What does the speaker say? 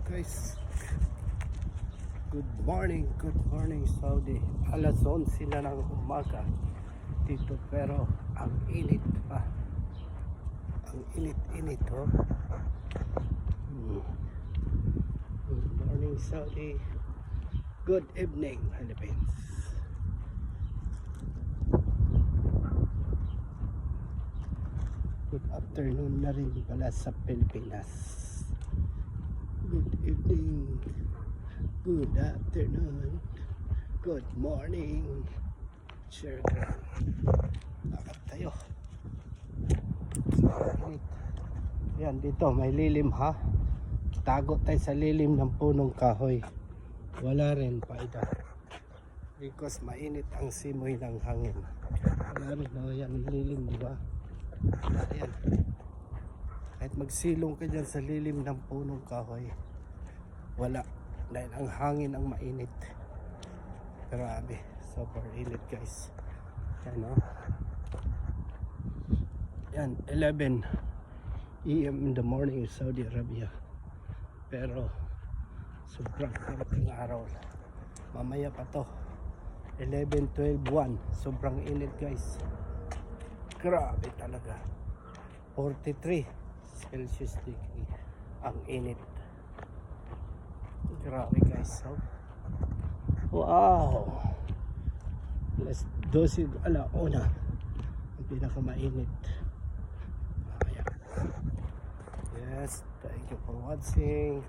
Guys, good morning Saudi. Alas 11 na ng umaga dito, pero ang init pa, ang init oh. Good morning Saudi, good evening Philippines. Good afternoon na rin pala sa Pilipinas. Good evening, good afternoon, good morning. Share ground. Lakad tayo. Yan, dito may lilim ha. Tago tayo sa lilim ng punong kahoy. Wala rin paida, because mainit ang simoy ng hangin. Wala rin, no? Yan lilim, di ba? Ayan. Kahit magsilong ka dyan sa lilim ng punong kahoy, wala, dahil ang hangin ang mainit. Grabe, super init guys. Yan o. Yan, 11 AM in the morning in Saudi Arabia, pero sobrang init ng araw. Mamaya pa to, 11, 12, 1, sobrang init guys. Grabe talaga, 43 Celsius degree ang init. Grabe guys, so wow, alas 12 alauna ang pinakamainit. Yes, thank you for watching.